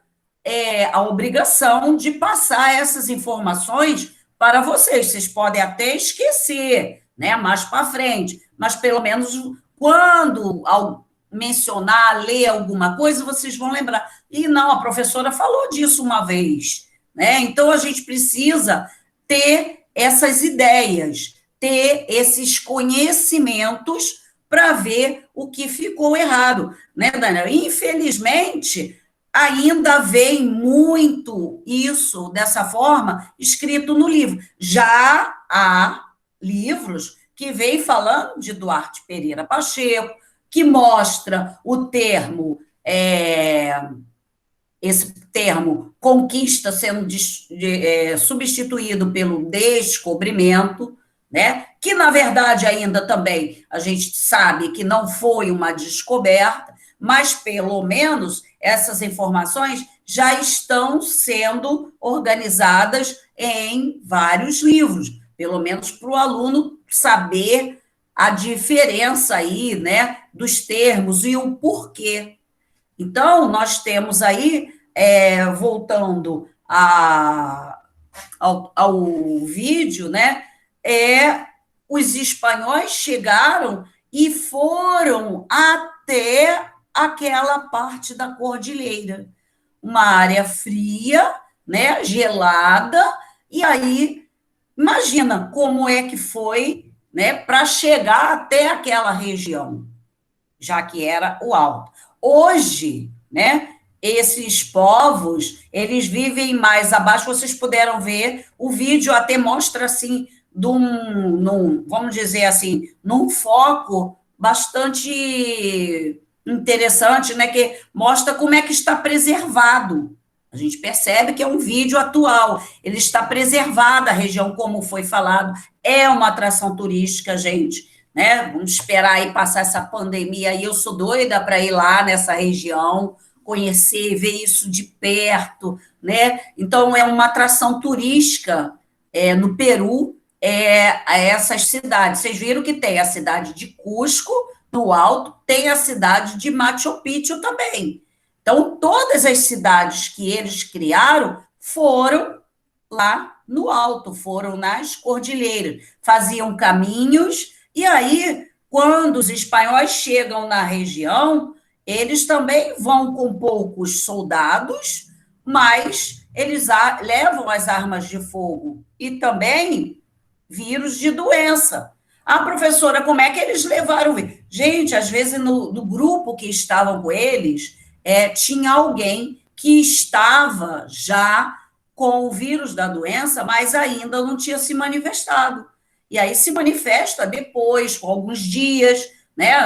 a obrigação de passar essas informações para vocês. Vocês podem até esquecer, né, mais para frente, mas pelo menos quando mencionar, ler alguma coisa, vocês vão lembrar. E não, a professora falou disso uma vez, né? Então, a gente precisa ter essas ideias, ter esses conhecimentos para ver o que ficou errado, né, Daniel? Infelizmente, ainda vem muito isso, dessa forma, escrito no livro. Já há livros que vêm falando de Duarte Pereira Pacheco, que mostra o termo, esse termo conquista sendo substituído pelo descobrimento, né? Que, na verdade, ainda também a gente sabe que não foi uma descoberta, mas, pelo menos, essas informações já estão sendo organizadas em vários livros, pelo menos para o aluno saber a diferença aí, né, dos termos e o porquê. Então, nós temos aí, voltando ao vídeo, né, os espanhóis chegaram e foram até aquela parte da cordilheira, uma área fria, né, gelada, e aí, imagina como é que foi, né, para chegar até aquela região, já que era o alto. Hoje, né, esses povos, eles vivem mais abaixo, vocês puderam ver, o vídeo até mostra, assim, vamos dizer assim, num foco bastante interessante, né, que mostra como é que está preservado. A gente percebe que é um vídeo atual, ele está preservada a região, como foi falado, é uma atração turística, gente, né? Vamos esperar aí passar essa pandemia, e eu sou doida para ir lá nessa região, conhecer, ver isso de perto, né? Então, é uma atração turística no Peru, a essas cidades. Vocês viram que tem a cidade de Cusco, no alto, tem a cidade de Machu Picchu também. Então, todas as cidades que eles criaram foram lá no alto, foram nas cordilheiras, faziam caminhos, e aí, quando os espanhóis chegam na região, eles também vão com poucos soldados, mas eles levam as armas de fogo e também vírus de doença. Professora, como é que eles levaram o vírus? Gente, às vezes no grupo que estavam com eles, tinha alguém que estava já com o vírus da doença, mas ainda não tinha se manifestado. E aí se manifesta depois, com alguns dias, né?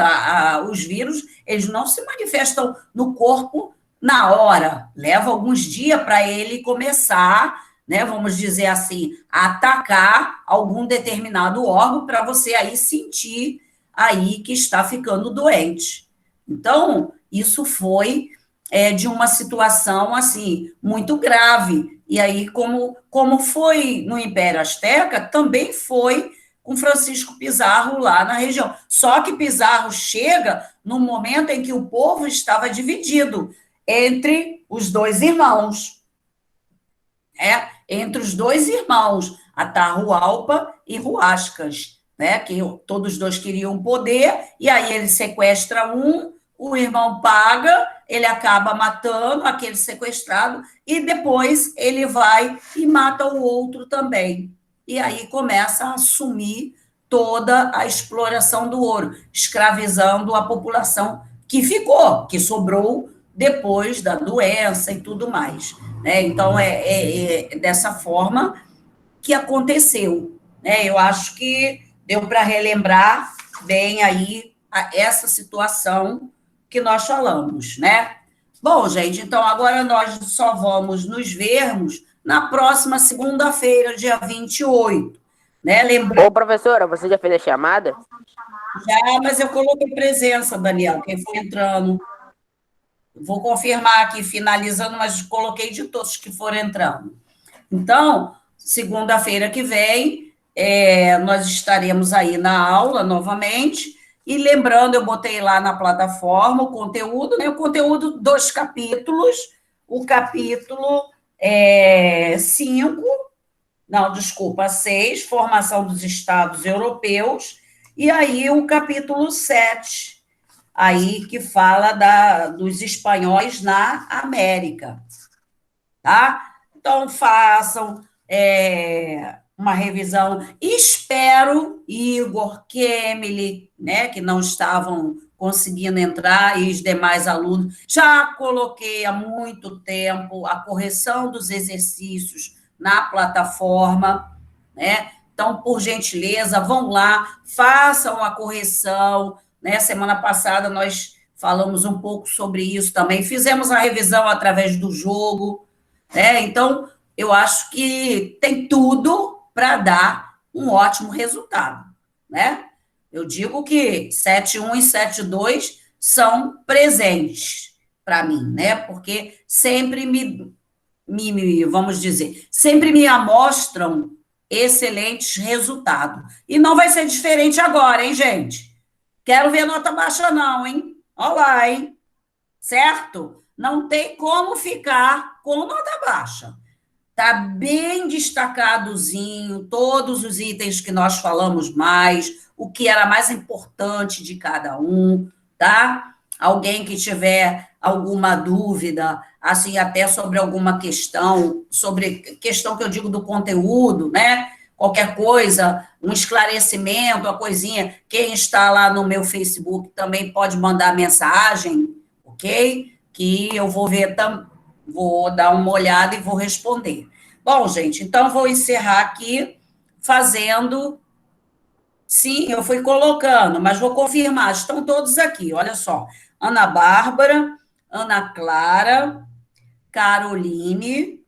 Os vírus, eles não se manifestam no corpo na hora, leva alguns dias para ele começar, né, vamos dizer assim, a atacar algum determinado órgão para você aí sentir aí que está ficando doente. Então, isso foi de uma situação, assim, muito grave. E aí, como foi no Império Azteca, também foi com Francisco Pizarro lá na região. Só que Pizarro chega no momento em que o povo estava dividido entre os dois irmãos. Entre os dois irmãos, Atahualpa e Huascas, né, que todos dois queriam poder, e aí ele sequestra um, o irmão paga, ele acaba matando aquele sequestrado, e depois ele vai e mata o outro também. E aí começa a assumir toda a exploração do ouro, escravizando a população que ficou, que sobrou depois da doença e tudo mais. Né? Então, é dessa forma que aconteceu. Né? Eu acho que deu para relembrar bem aí essa situação que nós falamos, né? Bom, gente, então agora nós só vamos nos vermos na próxima segunda-feira, dia 28. Né? Ô, professora, você já fez a chamada? Já, mas eu coloquei presença, Daniel, quem foi entrando. Vou confirmar aqui, finalizando, mas coloquei de todos que foram entrando. Então, segunda-feira que vem, nós estaremos aí na aula novamente. E lembrando, eu botei lá na plataforma o conteúdo, né? O conteúdo dos capítulos, o capítulo 6, formação dos Estados Europeus, e aí o capítulo 7, aí que fala dos espanhóis na América, tá? Então, façam uma revisão. Espero, Igor, Kemily, né, que não estavam conseguindo entrar, e os demais alunos, já coloquei há muito tempo a correção dos exercícios na plataforma, né? Então, por gentileza, vão lá, façam a correção, né? Semana passada nós falamos um pouco sobre isso também, fizemos a revisão através do jogo, né? Então, eu acho que tem tudo para dar um ótimo resultado, né? Eu digo que 7.1 e 7.2 são presentes para mim, né? Porque sempre vamos dizer, sempre me amostram excelentes resultados. E não vai ser diferente agora, hein, gente? Quero ver nota baixa não, hein? Olha lá, hein? Certo? Não tem como ficar com nota baixa. Tá bem destacadozinho, todos os itens que nós falamos mais, o que era mais importante de cada um, tá? Alguém que tiver alguma dúvida, assim, até sobre alguma questão, sobre questão que eu digo do conteúdo, né? Qualquer coisa, um esclarecimento, uma coisinha, quem está lá no meu Facebook também pode mandar mensagem, ok? Que eu vou ver vou dar uma olhada e vou responder. Bom, gente, então vou encerrar aqui fazendo... Sim, eu fui colocando, mas vou confirmar, estão todos aqui, olha só. Ana Bárbara, Ana Clara, Caroline,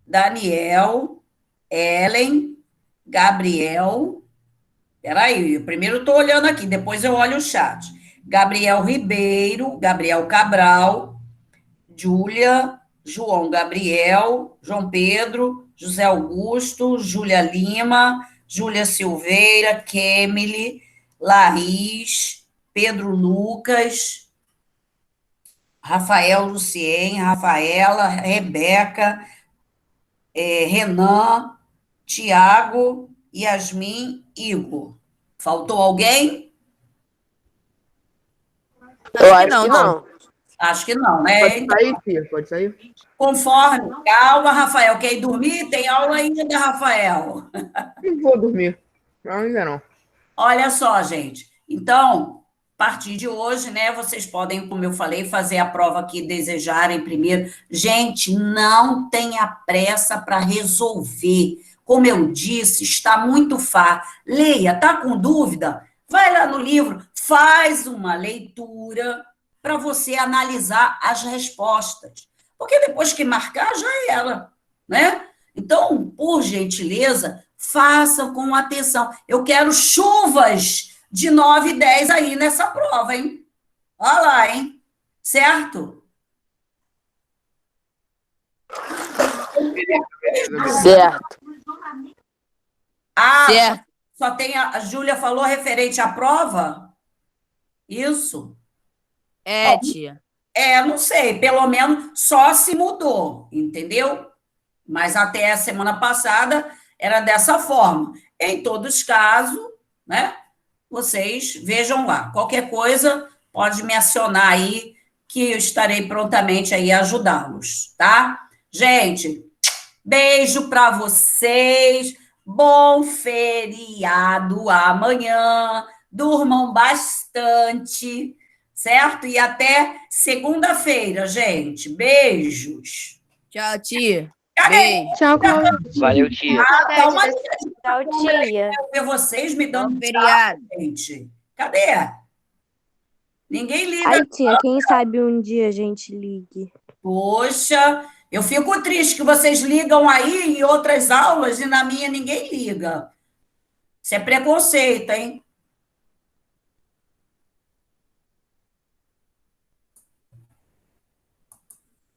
Daniel, Ellen, Gabriel... Peraí, eu primeiro estou olhando aqui, depois eu olho o chat. Gabriel Ribeiro, Gabriel Cabral, Júlia... João Gabriel, João Pedro, José Augusto, Júlia Lima, Júlia Silveira, Kemily, Laís, Pedro Lucas, Rafael Lucien, Rafaela, Rebeca, Renan, Tiago, Yasmin, Igor. Faltou alguém? Eu acho que não. Acho que não, né? Pode sair, filha, pode sair. Conforme. Calma, Rafael. Quer ir dormir? Tem aula ainda, Rafael. Não vou dormir. Não, ainda não. Olha só, gente. Então, partir de hoje, né, vocês podem, como eu falei, fazer a prova que desejarem primeiro. Gente, não tenha pressa para resolver. Como eu disse, está muito fácil. Leia, tá com dúvida? Vai lá no livro, faz uma leitura para você analisar as respostas. Porque depois que marcar, já era, né? Então, por gentileza, façam com atenção. Eu quero chuvas de 9 e 10 aí nessa prova, hein? Olha lá, hein? Certo? Certo. Ah, Certo. só tem a Júlia falou referente à prova? Isso. É, tia. Não sei, pelo menos só se mudou, entendeu? Mas até a semana passada era dessa forma. Em todos os casos, né? Vocês vejam lá. Qualquer coisa, pode me acionar aí, que eu estarei prontamente aí a ajudá-los, tá? Gente, beijo para vocês. Bom feriado amanhã. Durmam bastante, certo? E até segunda-feira, gente. Beijos. Tchau, tia. Beijo. Tchau, Cláudia. Valeu, tia. Calma aí. Tchau, tia. Quero ver vocês me dando Bom tchau, feriado. gente. Cadê? Ninguém liga. Ai, tia, quem sabe um dia a gente ligue. Poxa, eu fico triste que vocês ligam aí em outras aulas e na minha ninguém liga. Isso é preconceito, hein?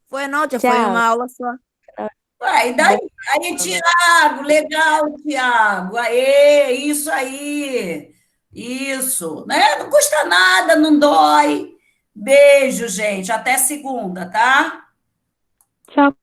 Foi não, tia. Tchau. Foi uma aula só. E daí? Aí, Tiago, legal, Tiago. Aê, isso aí. Isso, né? Não custa nada, não dói. Beijo, gente. Até segunda, tá? Tchau,